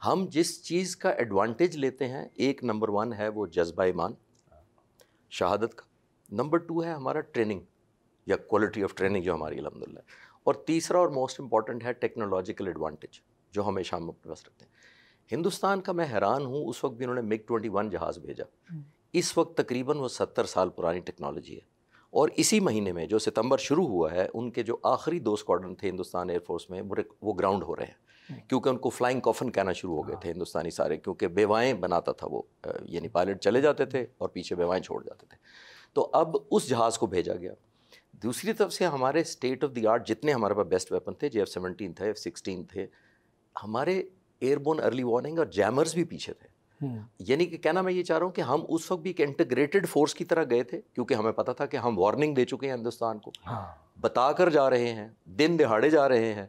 ہم جس چیز کا ایڈوانٹیج لیتے ہیں، ایک نمبر 1 ہے وہ جذبہ ایمان شہادت کا، نمبر 2 ہے ہمارا ٹریننگ یا کوالٹی آف ٹریننگ جو ہماری الحمدللہ، اور تیسرا اور موسٹ امپورٹنٹ ہے ٹیکنالوجیکل ایڈوانٹیج جو ہمیشہ ہم اپنے پاس رکھتے ہیں۔ ہندوستان کا میں حیران ہوں، اس وقت بھی انہوں نے MiG-21 جہاز بھیجا، اس وقت تقریباً وہ 70 سال پرانی ٹیکنالوجی ہے، اور اسی مہینے میں جو ستمبر شروع ہوا ہے، ان کے جو آخری 2 اسکواڈرن تھے ہندوستان ایئر فورس میں وہ گراؤنڈ ہو رہے ہیں، کیونکہ ان کو فلائنگ کافن کہنا شروع ہو گئے تھے ہندوستانی سارے، کیونکہ بیوائیں بناتا تھا وہ، یعنی پائلٹ چلے جاتے تھے اور پیچھے بیوائیں چھوڑ جاتے تھے، تو اب اس جہاز کو بھیجا گیا۔ دوسری طرف سے ہمارے اسٹیٹ آف دی آرٹ جتنے ہمارے پاس بیسٹ ویپن تھے، JF-17 تھے، F-16 تھے، ہمارے ایئر بورن ارلی وارننگ اور جیمرز بھی پیچھے تھے۔ یعنی کہ کہنا میں یہ چاہ رہا ہوں کہ ہم اس وقت بھی ایک انٹیگریٹڈ فورس کی طرح گئے تھے، کیونکہ ہمیں پتہ تھا کہ ہم وارننگ دے چکے ہیں ہندوستان کو، بتا کر جا رہے ہیں، دن دہاڑے جا رہے ہیں،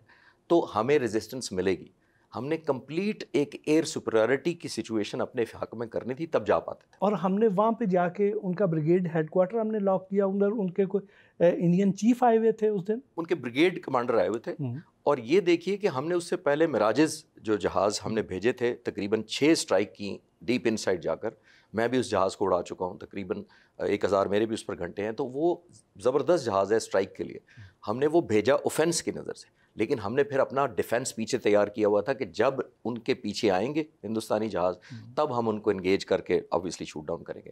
تو ہمیں ریزسٹنس ملے گی۔ ہم نے کمپلیٹ ایک ایئر سپریورٹی کی سچویشن اپنے حق میں کرنی تھی، تب جا پاتے تھے۔ اور ہم نے وہاں پہ جا کے ان کا بریگیڈ ہیڈ کوارٹر ہم نے لاک کیا، ان کے کوئی انڈین چیف آئے ہوئے تھے اس دن، ان کے بریگیڈ کمانڈر آئے ہوئے تھے، اور یہ دیکھیے کہ ہم نے اس سے پہلے مراجز جو جہاز ہم نے بھیجے تھے، تقریباً 6 اسٹرائک کی ڈیپ ان سائڈ جا کر، میں بھی اس جہاز کو اڑا چکا ہوں، تقریباً 1000 میرے بھی اس پر گھنٹے ہیں، تو وہ زبردست جہاز ہے اسٹرائک کے لیے۔ ہم نے وہ بھیجا اوفینس کی نظر سے، لیکن ہم نے پھر اپنا ڈیفینس پیچھے تیار کیا ہوا تھا کہ جب ان کے پیچھے آئیں گے ہندوستانی جہاز، تب ہم ان کو انگیج کر کے آبویسلی شوٹ ڈاؤن کریں گے۔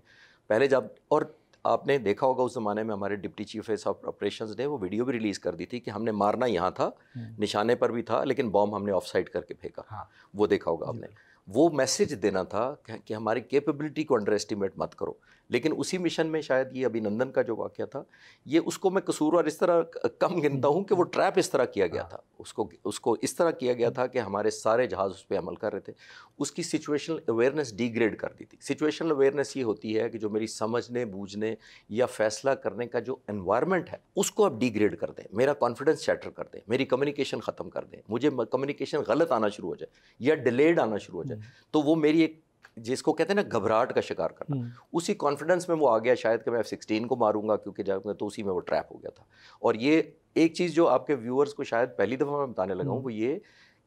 پہلے جب، اور آپ نے دیکھا ہوگا اس زمانے میں ہمارے ڈپٹی چیف آف آپریشنز نے وہ ویڈیو بھی ریلیز کر دی تھی کہ ہم نے مارنا یہاں تھا، نشانے پر بھی تھا، لیکن بام ہم نے آف سائڈ کر کے پھینکا، وہ دیکھا ہوگا آپ نے۔ وہ میسج دینا تھا کہ ہماری کیپیبلٹی کو انڈر اسٹیمیٹ مت کرو، لیکن اسی مشن میں شاید یہ ابھینندن کا جو واقعہ تھا، یہ اس کو میں قصور اور اس طرح کم گنتا ہوں کہ وہ ٹریپ اس طرح کیا گیا تھا، اس کو اس طرح کیا گیا تھا کہ ہمارے سارے جہاز اس پہ عمل کر رہے تھے، اس کی سچویشنل اویئرنیس ڈی گریڈ کر دی تھی۔ سچویشنل اویئرنیس یہ ہوتی ہے کہ جو میری سمجھنے بوجھنے یا فیصلہ کرنے کا جو انوائرمنٹ ہے، اس کو آپ ڈی گریڈ کر دیں، میرا کانفیڈنس شیٹر کر دیں، میری کمیونیکیشن ختم کر دیں، مجھے کمیونیکیشن غلط آنا شروع ہو جائے یا ڈیلیڈ آنا شروع ہو جائے، تو وہ میری ایک جس کو کہتے ہیں نا گھبراہٹ کا شکار کرنا، اسی کانفیڈنس میں وہ آ گیا شاید کہ میں F-16 کو ماروں گا، کیونکہ جب تو اسی میں وہ ٹریپ ہو گیا تھا۔ اور یہ ایک چیز جو آپ کے ویورز کو شاید پہلی دفعہ میں بتانے لگا ہوں، وہ یہ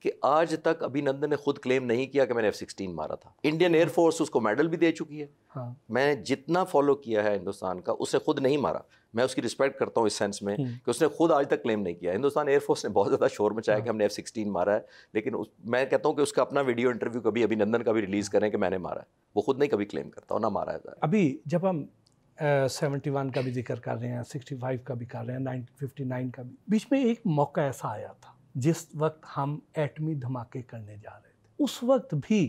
کہ آج تک ابھینندن نے خود کلیم نہیں کیا کہ میں نے F-16 مارا تھا۔ انڈین ایئر فورس اس کو میڈل بھی دے چکی ہے، میں جتنا فالو کیا ہے ہندوستان کا، اسے خود نہیں مارا، میں اس کی رسپیکٹ کرتا ہوں اس سینس میں کہ اس نے خود آج تک کلیم نہیں کیا۔ ہندوستان ایئر فورس نے بہت زیادہ شور مچایا کہ ہم نے F-16 مارا ہے، لیکن میں کہتا ہوں کہ اس کا اپنا ویڈیو انٹرویو کبھی ابھینندن کا بھی ریلیز کریں کہ میں نے مارا ہے، وہ خود نہیں کبھی کلیم کرتا اور نہ مارا ہے۔ ابھی جب ہم 71 کا بھی ذکر کر رہے ہیں، 65 کا بھی کر رہے ہیں، 1959 کا بھی، بیچ میں ایک موقع ایسا آیا تھا جس وقت ہم ایٹمی دھماکے کرنے جا رہے تھے، اس وقت بھی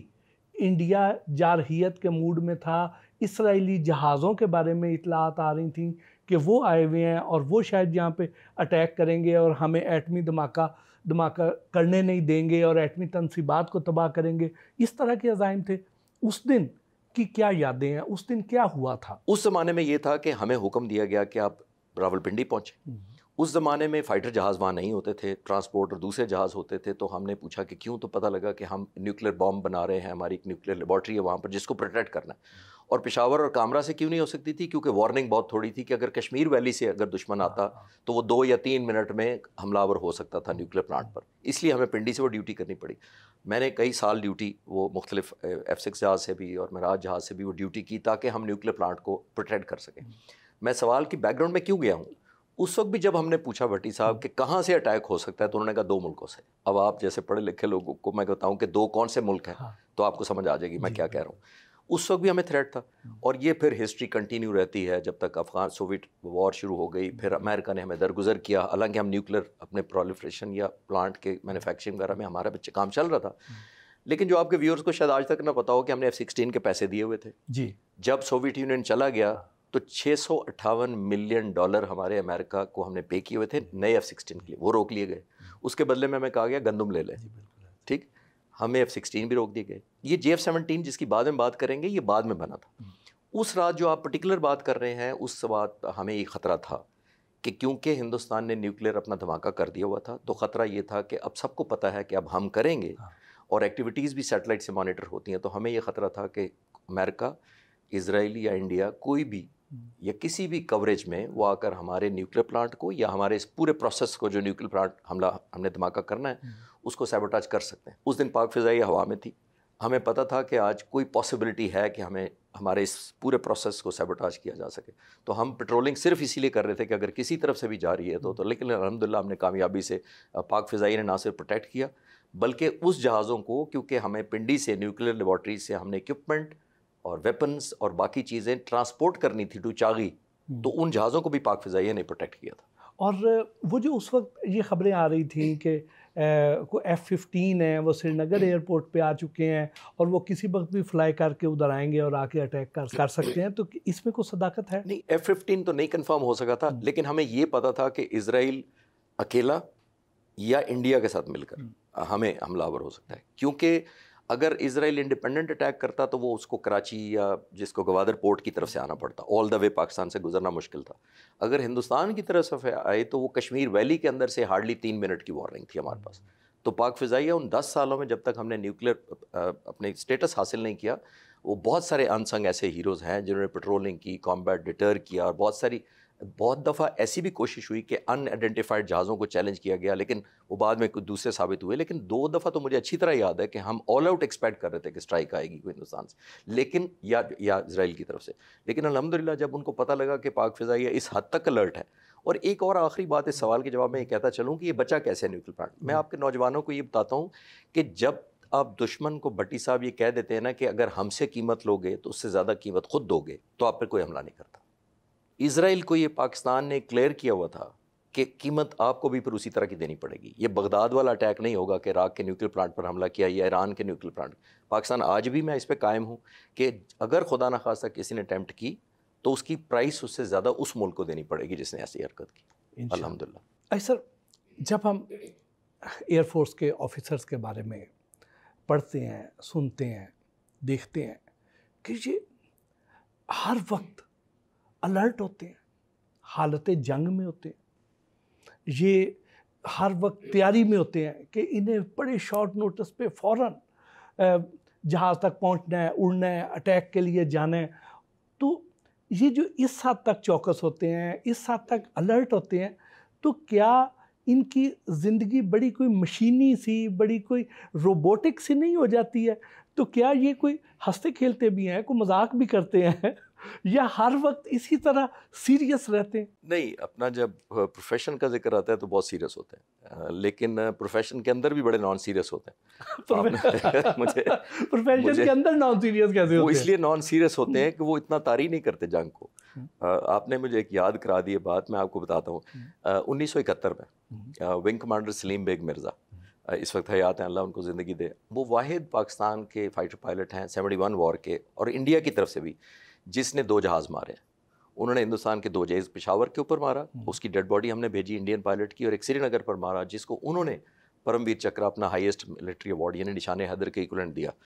انڈیا جارحیت کے موڈ میں تھا، اسرائیلی جہازوں کے بارے میں اطلاعات آ رہی تھیں کہ وہ آئے ہوئے ہیں اور وہ شاید یہاں پہ اٹیک کریں گے اور ہمیں ایٹمی دھماکہ کرنے نہیں دیں گے اور ایٹمی تنصیبات کو تباہ کریں گے، اس طرح کے عزائم تھے۔ اس دن کی کیا یادیں ہیں؟ اس دن کیا ہوا تھا؟ اس زمانے میں یہ تھا کہ ہمیں حکم دیا گیا کہ آپ راولپنڈی پہنچیں۔ اس زمانے میں فائٹر جہاز وہاں نہیں ہوتے تھے، ٹرانسپورٹ اور دوسرے جہاز ہوتے تھے، تو ہم نے پوچھا کہ کیوں، تو پتہ لگا کہ ہم نیوکلیر بام بنا رہے ہیں، ہماری ایک نیوکلیر لیبارٹری ہے وہاں پر جس کو پروٹیکٹ کرنا ہے۔ اور پشاور اور کامرا سے کیوں نہیں ہو سکتی تھی؟ کیونکہ وارننگ بہت تھوڑی تھی کہ اگر کشمیر ویلی سے اگر دشمن آتا تو وہ 2 یا 3 منٹ میں حملہ آور ہو سکتا تھا نیوکلیر پلانٹ پر، اس لیے ہمیں پنڈی سے وہ ڈیوٹی کرنی پڑی۔ میں نے کئی سال ڈیوٹی وہ مختلف F-6 جہاز سے بھی اور مراج جہاز سے بھی وہ ڈیوٹی کی تاکہ ہم نیوکلیر پلانٹ کو پروٹیکٹ کر سکیں۔ میں سوال کی بیک گراؤنڈ میں کیوں گیا ہوں، اس وقت بھی جب ہم نے پوچھا بھٹی صاحب کہ کہاں سے اٹیک ہو سکتا ہے، تو انہوں نے کہا 2 ملکوں سے۔ اب آپ جیسے پڑھے لکھے لوگوں کو میں بتاؤں کہ 2 کون سے ملک ہیں تو آپ کو سمجھ آ جائے گی میں کیا کہہ رہا ہوں۔ اس وقت بھی ہمیں تھریٹ تھا، اور یہ پھر ہسٹری کنٹینیو رہتی ہے جب تک افغان سوویٹ وار شروع ہو گئی، پھر امریکہ نے ہمیں درگزر کیا، حالانکہ ہم نیوکلیر اپنے پرولیفریشن یا پلانٹ کے مینوفیکچرنگ وغیرہ میں ہمارا کام چل رہا تھا۔ لیکن جو آپ کے ویورز کو شاید آج تک نہ پتا ہو کہ ہم نے F-16 کے پیسے دیے ہوئے تھے جی، جب سوویٹ یونین چلا گیا تو $658 ملین ہمارے امریکہ کو ہم نے پے کیے ہوئے تھے نئے F-16 کے لیے، وہ روک لیے گئے۔ اس کے بدلے میں ہمیں کہا گیا گندم لے لیں، ٹھیک، ہمیں F-16 بھی روک دیے گئے۔ یہ JF-17 جس کی بعد میں بات کریں گے، یہ بعد میں بنا تھا۔ اس رات جو آپ پرٹیکولر بات کر رہے ہیں، اس بات ہمیں یہ خطرہ تھا کہ کیونکہ ہندوستان نے نیوکلیر اپنا دھماکہ کر دیا ہوا تھا، تو خطرہ یہ تھا کہ اب سب کو پتہ ہے کہ اب ہم کریں گے، اور ایکٹیویٹیز بھی سیٹلائٹ سے مانیٹر ہوتی ہیں، تو ہمیں یہ خطرہ تھا کہ امریکہ، اسرائیل یا انڈیا کوئی بھی یا کسی بھی کوریج میں وہ آ کر ہمارے نیوکلیر پلانٹ کو یا ہمارے اس پورے پروسیس کو جو نیوکلیر پلانٹ حملہ ہم نے دھماکہ کرنا ہے اس کو سیبوٹاج کر سکتے ہیں۔ اس دن پاک فضائیہ ہوا میں تھی، ہمیں پتہ تھا کہ آج کوئی پاسبلٹی ہے کہ ہمیں ہمارے اس پورے پروسیس کو سیبوٹاج کیا جا سکے. تو ہم پیٹرولنگ صرف اسی لیے کر رہے تھے کہ اگر کسی طرف سے بھی جاری ہے تو لیکن الحمدللہ ہم نے کامیابی سے پاک فضائیہ نے نہ صرف پروٹیکٹ کیا بلکہ اس جہازوں کو، کیونکہ ہمیں پنڈی سے نیوکلیر لیبارٹری سے ہم نے اکوپمنٹ اور ویپنز اور باقی چیزیں ٹرانسپورٹ کرنی تھی ٹو چاغی، تو ان جہازوں کو بھی پاک فضائیہ نے پروٹیکٹ کیا تھا. اور وہ جو اس وقت یہ خبریں آ رہی تھیں کہ کوئی F-15 ہے وہ سری نگر ایئرپورٹ پہ آ چکے ہیں اور وہ کسی وقت بھی فلائی کر کے ادھر آئیں گے اور آ کے اٹیک کر سکتے ہیں، تو اس میں کوئی صداقت ہے؟ نہیں، F-15 تو نہیں کنفرم ہو سکا تھا، لیکن ہمیں یہ پتا تھا کہ اسرائیل اکیلا یا انڈیا کے ساتھ مل کر ہمیں حملہ آور ہو سکتا ہے. کیونکہ اگر اسرائیل انڈیپینڈنٹ اٹیک کرتا تو وہ اس کو کراچی یا جس کو گوادر پورٹ کی طرف سے آنا پڑتا، آل دا وے پاکستان سے گزرنا مشکل تھا. اگر ہندوستان کی طرف سے آئے تو وہ کشمیر ویلی کے اندر سے ہارڈلی 3 منٹ کی وارننگ تھی ہمارے پاس. تو پاک فضائیہ ان 10 سالوں میں جب تک ہم نے نیوکلیر اپنے اسٹیٹس حاصل نہیں کیا، وہ بہت سارے انسنگ ایسے ہیروز ہیں جنہوں نے پیٹرولنگ کی، کامبیٹ ڈیٹر کیا، اور بہت دفعہ ایسی بھی کوشش ہوئی کہ ان آئیڈینٹیفائڈ جہازوں کو چیلنج کیا گیا لیکن وہ بعد میں کچھ دوسرے ثابت ہوئے. لیکن 2 دفعہ تو مجھے اچھی طرح یاد ہے کہ ہم آل آؤٹ ایکسپیکٹ کر رہے تھے کہ اسٹرائک آئے گی کوئی ہندوستان سے لیکن یا اسرائیل کی طرف سے. لیکن الحمدللہ جب ان کو پتہ لگا کہ پاک فضائیہ اس حد تک الرٹ ہے. اور ایک اور آخری بات اس سوال کے جواب میں یہ کہتا چلوں کہ یہ بچا کیسے نیوکلیر پلانٹ. میں آپ کے نوجوانوں کو یہ بتاتا ہوں کہ جب آپ دشمن کو بھٹی صاحب یہ کہہ دیتے ہیں نا کہ اگر ہم سے قیمت لوگے تو اس سے زیادہ قیمت خود دو گے تو آپ پہ کوئی حملہ نہیں کرتا. اسرائیل کو یہ پاکستان نے کلیئر کیا ہوا تھا کہ قیمت آپ کو بھی پھر اسی طرح کی دینی پڑے گی. یہ بغداد والا اٹیک نہیں ہوگا کہ عراق کے نیوکلیر پلانٹ پر حملہ کیا یا ایران کے نیوکلیر پلانٹ. پاکستان آج بھی میں اس پہ قائم ہوں کہ اگر خدا نخواستہ کسی نے اٹیمپٹ کی تو اس کی پرائس اس سے زیادہ اس ملک کو دینی پڑے گی جس نے ایسی حرکت کی. الحمدللہ. سر، جب ہم ایئر فورس کے آفیسرز کے بارے میں پڑھتے ہیں، سنتے ہیں، دیکھتے ہیں کہ یہ ہر وقت الرٹ ہوتے ہیں، حالت جنگ میں ہوتے ہیں، یہ ہر وقت تیاری میں ہوتے ہیں کہ انہیں بڑے شارٹ نوٹس پہ فوراً جہاز تک پہنچنا ہے، اڑنا ہے، اٹیک کے لیے جانا ہے. تو یہ جو اس حد تک چوکس ہوتے ہیں، اس حد تک الرٹ ہوتے ہیں، تو کیا ان کی زندگی بڑی کوئی مشینی سی، بڑی کوئی روبوٹک سی نہیں ہو جاتی ہے؟ تو کیا یہ کوئی ہنستے کھیلتے بھی ہیں، کوئی مذاق بھی کرتے ہیں، یا ہر وقت اسی طرح سیریس رہتے ہیں؟ نہیں، اپنا جب پروفیشن کا ذکر آتا ہے تو بہت سیریس ہوتے ہیں، لیکن پروفیشن کے اندر بھی بڑے نان سیریس ہوتے ہیں. پروفیشن کے اندر نان سیریس کیسے ہوتے ہیں؟ وہ اس لیے نان سیریس ہوتے ہیں کہ وہ اتنا طاری نہیں کرتے جنگ کو. آپ نے مجھے ایک یاد کرا دی بات، میں آپ کو بتاتا ہوں. 1971 میں ونگ کمانڈر سلیم بیگ مرزا اس وقت حیات ہیں، اللہ ان کو زندگی دے، وہ واحد پاکستان کے فائٹر پائلٹ ہیں 71 وار کے اور انڈیا کی طرف سے بھی جس نے 2 جہاز مارے. انہوں نے ہندوستان کے 2 جہاز پشاور کے اوپر مارا، اس کی ڈیڈ باڈی ہم نے بھیجی انڈین پائلٹ کی، اور ایک سری نگر پر مارا جس کو انہوں نے پرم ویر چکرا اپنا ہائیسٹ ملٹری ایوارڈ یعنی نشان حیدر کے ایکولنٹ دیا.